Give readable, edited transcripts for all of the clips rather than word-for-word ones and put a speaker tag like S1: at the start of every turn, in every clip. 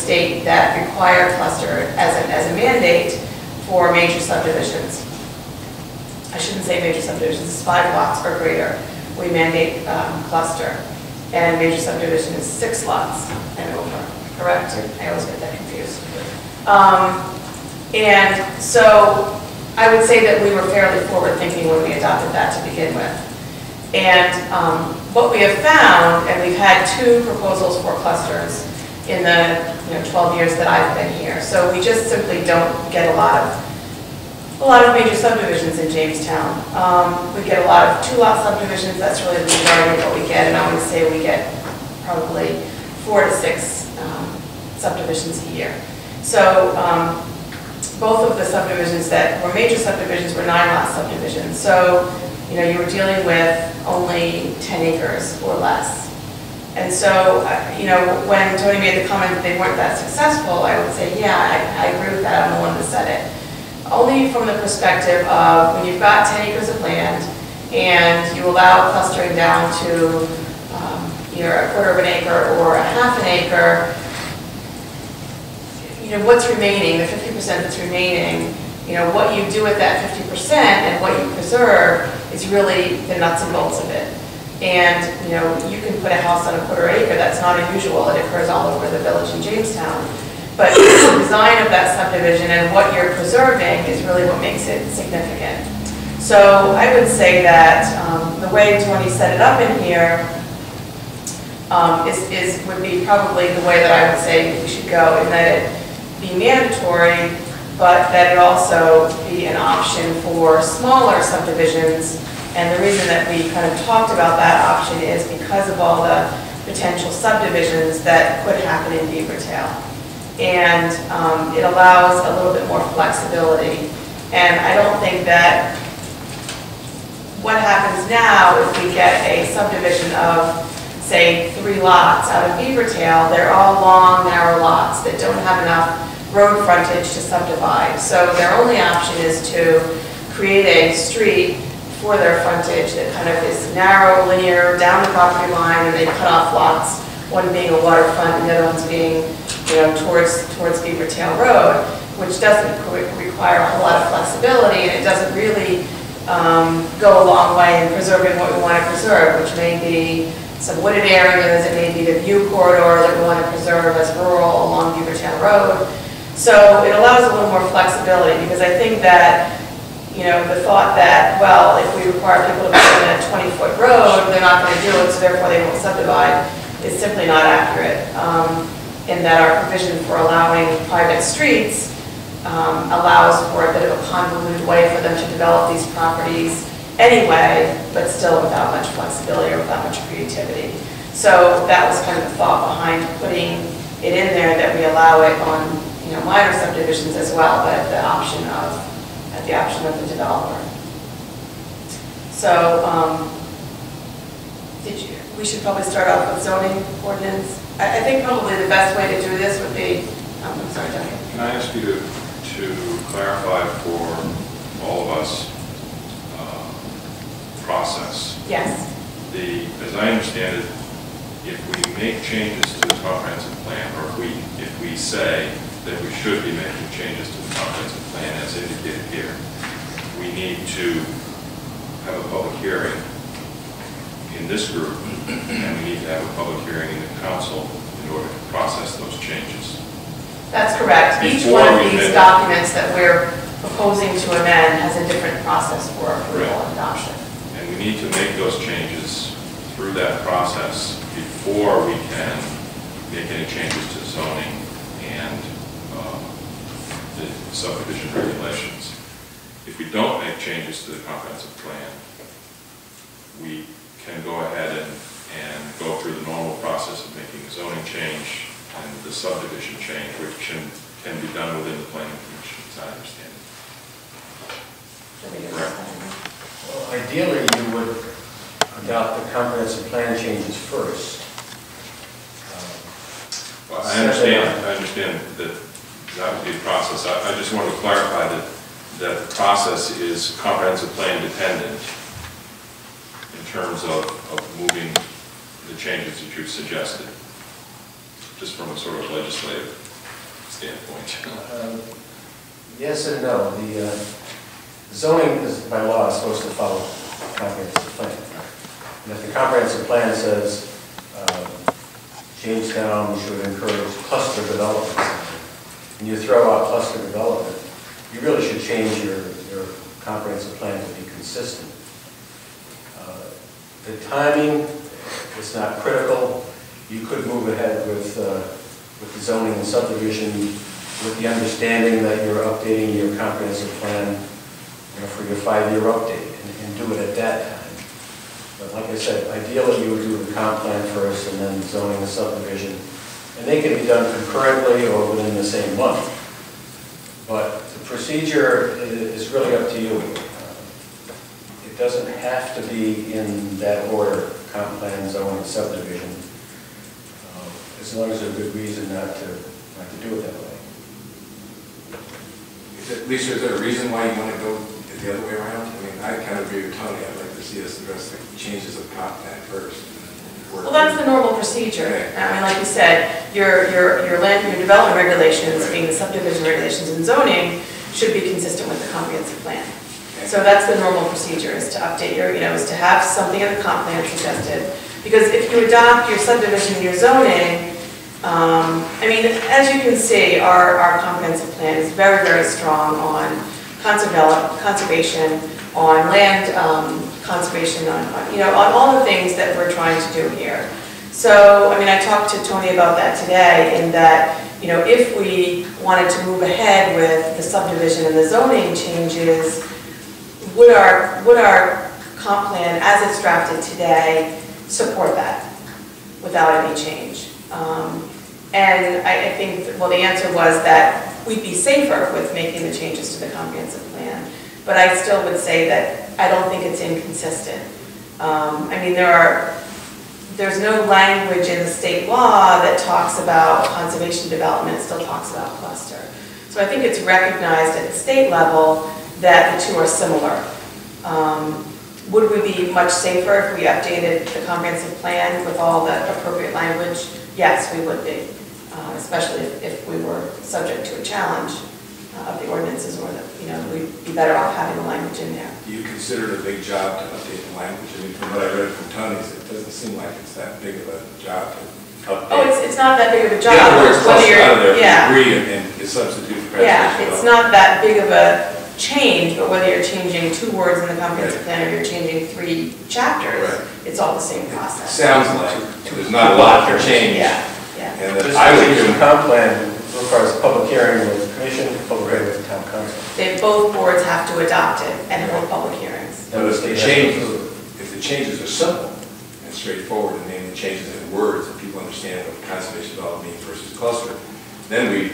S1: state that require cluster as a mandate for major subdivisions. I shouldn't say major subdivisions, it's 5 lots or greater. We mandate cluster. And major subdivision is 6 lots and over, correct? I always get that confused. And so I would say that we were fairly forward-thinking when we adopted that to begin with. And what we have found, and we've had 2 proposals for clusters in the 12 years that I've been here. So we just simply don't get a lot of major subdivisions in Jamestown. We get a lot of 2-lot subdivisions. That's really the majority of what we get, and I would say we get probably 4 to 6 subdivisions a year. So both of the subdivisions that were major subdivisions were 9-lot subdivisions. So you were dealing with only 10 acres or less. And so, when Tony made the comment that they weren't that successful, I would say, yeah, I agree with that. I'm the one that said it. Only from the perspective of when you've got 10 acres of land and you allow clustering down to either a quarter of an acre or a half an acre, what's remaining, the 50% that's remaining, what you do with that 50% and what you preserve is really the nuts and bolts of it. And, you can put a house on a quarter acre. That's not unusual. It occurs all over the village in Jamestown. But the design of that subdivision and what you're preserving is really what makes it significant. So I would say that the way Tony set it up in here would be probably the way that I would say we should go, in that it be mandatory, but that it also be an option for smaller subdivisions. And the reason that we kind of talked about that option is because of all the potential subdivisions that could happen in Beavertail. And it allows a little bit more flexibility. And I don't think that what happens now if we get a subdivision of, say, 3 lots out of Beavertail, they're all long, narrow lots that don't have enough road frontage to subdivide. So their only option is to create a street for their frontage that kind of is narrow, linear, down the property line, and they cut off lots, one being a waterfront and the other one's being towards Beavertail Road, which doesn't require a whole lot of flexibility, and it doesn't really go a long way in preserving what we want to preserve, which may be some wooded areas, it may be the view corridor that we want to preserve as rural along Beavertail Road. So it allows a little more flexibility, because I think that the thought that, well, if we require people to put in a 20-foot road, they're not going to do it, so therefore they won't subdivide, is simply not accurate. In that our provision for allowing private streets allows for a bit of a convoluted way for them to develop these properties anyway, but still without much flexibility or without much creativity. So that was kind of the thought behind putting it in there, that we allow it on minor subdivisions as well, but at the option of the developer. So we should probably start off with zoning ordinance. I think probably the best way to do this would be, I'm sorry, Tony.
S2: Can I ask you to clarify for all of us process?
S1: Yes.
S2: As I understand it, if we make changes to the comprehensive plan, or if we say that we should be making changes to the comprehensive plan as indicated here, we need to have a public hearing in this group, and we need to have a public hearing in the council in order to process those changes.
S1: That's correct. Each one of these documents that we're proposing to amend has a different process for approval and adoption.
S2: And we need to make those changes through that process before we can make any changes to zoning and the subdivision regulations. If we don't make changes to the comprehensive plan, we can go ahead and go through the normal process of making a zoning change and the subdivision change, which can be done within the planning commission, as I understand it. Correct.
S3: Well, ideally, you would adopt the comprehensive plan changes first.
S2: Well, I understand that that would be the process. I just want to clarify that the process is comprehensive plan dependent in terms of moving the changes that you've suggested, just from a sort of legislative standpoint?
S3: Yes and no. The zoning is, by law, is supposed to follow the comprehensive plan. And if the comprehensive plan says Jamestown should encourage cluster development, and you throw out cluster development, you really should change your comprehensive plan to be consistent. The timing is not critical. You could move ahead with the zoning and subdivision with the understanding that you're updating your comprehensive plan, for your 5-year update, and do it at that time. But like I said, ideally you would do the comp plan first and then zoning and subdivision. And they can be done concurrently or within the same month. But the procedure is really up to you. It doesn't have to be in that order, comp plan, zoning, subdivision, as long as there's a good reason not to do it that way.
S4: Lisa, is there a reason why you want to go the other way around? I mean, I kind of agree with Tony. I'd like to see us address the changes of comp plan first.
S1: Well, that's the normal procedure. I mean, like you said, your development regulations, being the subdivision regulations and zoning, should be consistent with the comprehensive plan. So that's the normal procedure, is to update your, is to have something in the comp plan suggested. Because if you adopt your subdivision and your zoning, I mean, as you can see, our comprehensive plan is very, very strong on conservation, on land conservation, on all the things that we're trying to do here. So, I mean, I talked to Tony about that today, in that, if we wanted to move ahead with the subdivision and the zoning changes, would our comp plan, as it's drafted today, support that without any change? And I think, well, the answer was that we'd be safer with making the changes to the comprehensive plan. But I still would say that I don't think it's inconsistent. I mean, there's no language in the state law that talks about conservation development. It still talks about cluster. So I think it's recognized at the state level that the two are similar. Would we be much safer if we updated the comprehensive plan with all the appropriate language? Yes, we would be, especially if we were subject to a challenge of the ordinances, or that, we'd be better off having the language in there.
S4: Do you consider it a big job to update the language? I mean, from what I read from Tony's, it doesn't seem like it's that big of a job to update.
S1: Oh, it's not that big of a job.
S4: Yeah, where it's
S1: whether
S4: clustered out of there,
S1: yeah.
S4: agree and substitute for
S1: Yeah, it's not that big of a change, but whether you're changing 2 words in the comprehensive plan or you're changing 3 chapters, it's all the same process.
S4: Sounds like there's not a lot to change.
S1: Yeah, yeah.
S4: And that
S3: I would use
S4: assume
S3: the comp plan requires a public hearing with the commission, public hearing with the town council.
S1: Both boards have to adopt it and hold public hearings.
S4: but if the changes are simple and straightforward, and name the changes in words and people understand what conservation development means versus cluster, then we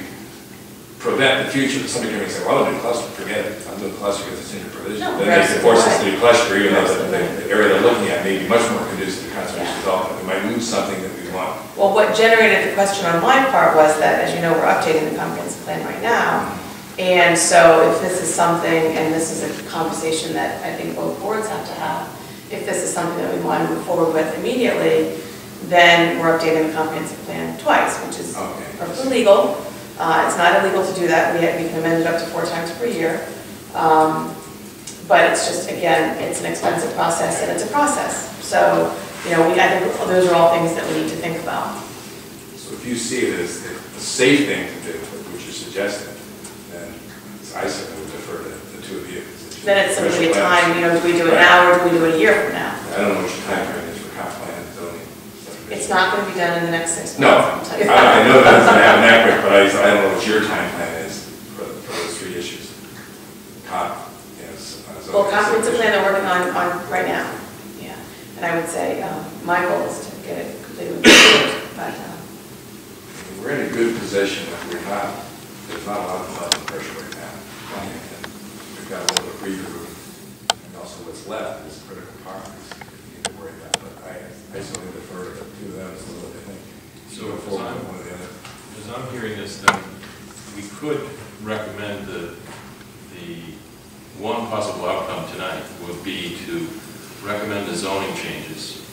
S4: prevent the future of somebody coming and saying, well, I'm doing cluster, forget it. I'm doing cluster because it's in your provision.
S1: No,
S4: then they can force us to do cluster, even though the area they're looking at may be much more conducive to conservation development. We might lose something that we want.
S1: Well, what generated the question on my part was that, as you know, we're updating the comprehensive plan right now. And so if this is something, and this is a conversation that I think both boards have to have, if this is something that we want to move forward with immediately, then we're updating the comprehensive plan twice, which is perfectly legal. It's not illegal to do that. We can amend it up to 4 times per year. But it's just, again, it's an expensive process, and it's a process. So, I think those are all things that we need to think about.
S4: So if you see it as the safe thing to do, which you're suggesting, then I certainly would defer to the 2 of you.
S1: Then it's simply a time, do we do it now or do we do it a year from now?
S4: I don't know what your time frame is for comp plan and zoning.
S1: It's not going to be done in the next 6 months.
S4: No,
S1: I'll tell you that.
S4: I know that doesn't happen that quick, but I don't know what your time plan is for those 3 issues.
S1: Well, comprehensive plan they're working on right now. Yeah, and I would say my goal is to get it completely completed. But
S4: we're in a good position if there's not a lot of blood and pressure right now. And we've got a little bit of breather room, and also what's left is a critical part we need to worry about. But I certainly defer to the 2 of them as a little bit.
S2: So as I'm hearing this, then we could recommend the one possible outcome tonight would be to recommend the zoning changes